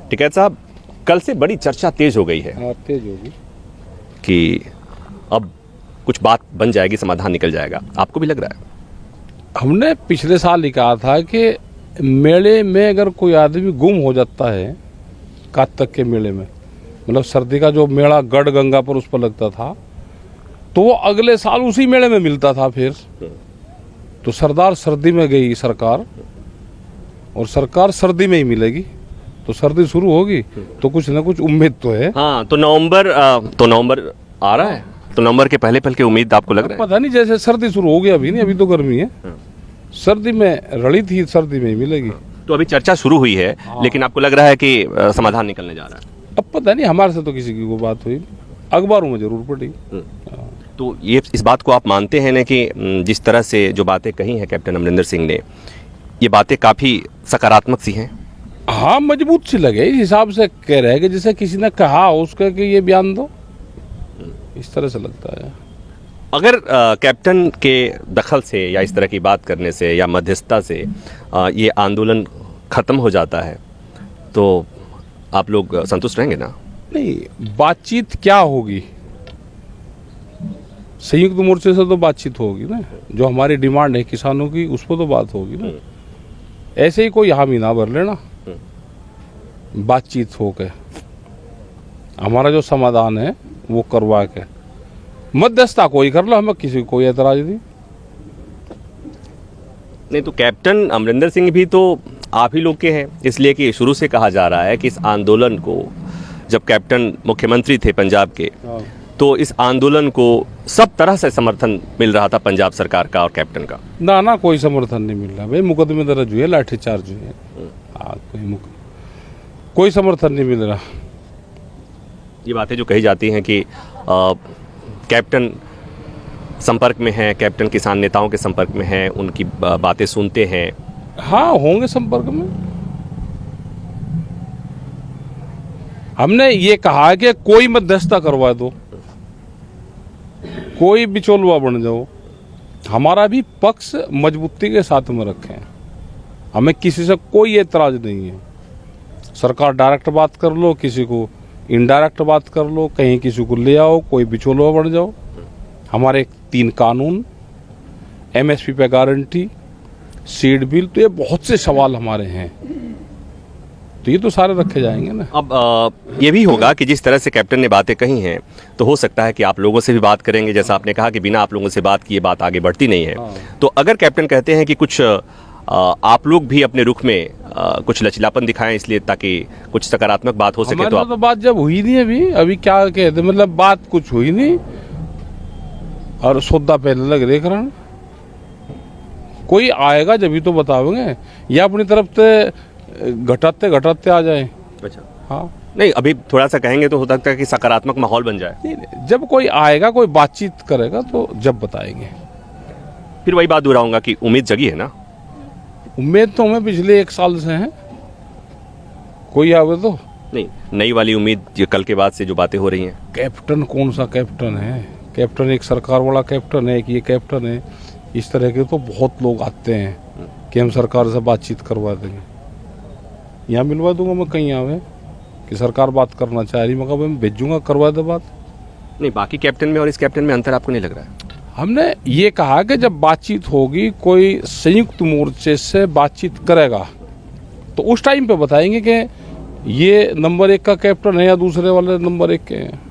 टिकैत साहब, कल से बड़ी चर्चा तेज हो गई है। हाँ, तेज होगी कि अब कुछ बात बन जाएगी, समाधान निकल जाएगा, आपको भी लग रहा है? हमने पिछले साल ही कहा था कि मेले में अगर कोई आदमी गुम हो जाता है, कातक के मेले में, मतलब सर्दी का जो मेला गढ़ गंगा पर उस पर लगता था, तो वो अगले साल उसी मेले में मिलता था फिर। तो सरदार सर्दी में गई सरकार, और सरकार सर्दी में ही मिलेगी, तो सर्दी शुरू होगी तो कुछ ना कुछ उम्मीद तो है। हाँ, तो नवंबर आ रहा है, तो नवंबर के पहले की उम्मीद आपको लग रहा है? पता नहीं, जैसे सर्दी शुरू हो गई, अभी नहीं, अभी तो गर्मी है। सर्दी में रड़ी थी, सर्दी में ही मिलेगी। तो अभी चर्चा शुरू हुई है, लेकिन आपको लग रहा है कि समाधान निकलने जा रहा है? अब पता नहीं, हमारे से तो किसी की कोई बात हुई, अखबारों में जरूर पड़ी। तो ये इस बात को आप मानते हैं ना कि जिस तरह से जो बातें कही हैं कैप्टन अमरिंदर सिंह ने, ये बातें काफ़ी सकारात्मक सी हैं? हाँ, मजबूत सी लगे, इस हिसाब से कह रहे हैं कि जैसे किसी ने कहा उसका कि ये बयान दो, इस तरह से लगता है। अगर कैप्टन के दखल से या इस तरह की बात करने से या मध्यस्थता से ये आंदोलन खत्म हो जाता है, तो आप लोग संतुष्ट रहेंगे ना? नहीं, बातचीत क्या होगी, संयुक्त मोर्चे से तो बातचीत होगी ना, जो हमारी डिमांड है किसानों की, उस पर तो बात होगी ना। ऐसे ही कोई हामी ना भर लेना, बातचीत हो के हमारा जो समाधान है वो करवा के, मध्यस्थता कोई कर लो, हमें किसी को कोई एतराज नहीं। तो कैप्टन अमरिंदर सिंह भी तो आप ही लोग के हैं, इसलिए कि शुरू से कहा जा रहा है कि इस आंदोलन को, जब कैप्टन मुख्यमंत्री थे पंजाब के, तो इस आंदोलन को सब तरह से समर्थन मिल रहा था पंजाब सरकार का और कैप्टन का। ना कोई समर्थन नहीं मिल रहा भाई, मुकदमे दर्ज हुए, लाठीचार्ज हुए। हाँ, कोई समर्थन नहीं मिल रहा। ये बातें जो कही जाती हैं कि कैप्टन संपर्क में हैं, कैप्टन किसान नेताओं के संपर्क में हैं, उनकी बातें सुनते हैं। हाँ, होंगे संपर्क में। हमने ये कहा कि कोई मध्यस्थता करवा दो, कोई बिचौलवा बन जाओ, हमारा भी पक्ष मजबूती के साथ में रखें, हमें किसी से कोई एतराज नहीं है। सरकार डायरेक्ट बात कर लो, किसी को इनडायरेक्ट बात कर लो, कहीं किसी को ले आओ, कोई बिचौलवा बन जाओ। हमारे 3 कानून, एमएसपी पे गारंटी, सीड बिल, तो ये बहुत से सवाल हमारे हैं, तो ये तो सारे रखे जाएंगे ना। अब ये भी होगा कि जिस तरह से कैप्टन ने बातें कही हैं, तो हो सकता है कि आप लोगों से भी बात करेंगे, जैसा आपने कहा कि बिना आप लोगों से बात किए बात आगे बढ़ती नहीं है। तो अगर कैप्टन कहते हैं कि कुछ आप लोग भी अपने रुख में कुछ लचीलापन दिखाएं, इसलिए ताकि कुछ सकारात्मक बात हो सके, तो तो बात जब हुई नहीं, अभी क्या कहते, मतलब बात कुछ हुई नहीं और सौदा पहले लग रहे करन। कोई आएगा जब ही तो बताओगे, या अपनी तरफ से घटाते आ जाए। अच्छा, हाँ, नहीं, अभी थोड़ा सा कहेंगे तो हो सकता है कि सकारात्मक माहौल बन जाए। नहीं, जब कोई आएगा, कोई बातचीत करेगा, तो जब बताएंगे। फिर वही बात दोहराऊंगा कि उम्मीद जगी है ना? उम्मीद तो हमें पिछले 1 साल से है, कोई आवे तो नहीं, नई वाली उम्मीद ये कल के बाद से जो बातें हो रही हैं। कैप्टन कौन सा कैप्टन है? कैप्टन एक सरकार वाला कैप्टन है कि ये कैप्टन है? इस तरह के तो बहुत लोग आते हैं कि हम सरकार से बातचीत करवा देंगे। यहाँ मिलवा दूंगा मैं, कहीं आवे कि सरकार बात करना चाह रही, मैं मैं भेजूंगा, करवा दे बात। नहीं, बाकी कैप्टन में और इस कैप्टन में अंतर आपको नहीं लग रहा है? हमने ये कहा कि जब बातचीत होगी, कोई संयुक्त मोर्चे से बातचीत करेगा, तो उस टाइम पे बताएंगे कि ये नंबर 1 का कैप्टन है या दूसरे वाले नंबर 1 के हैं।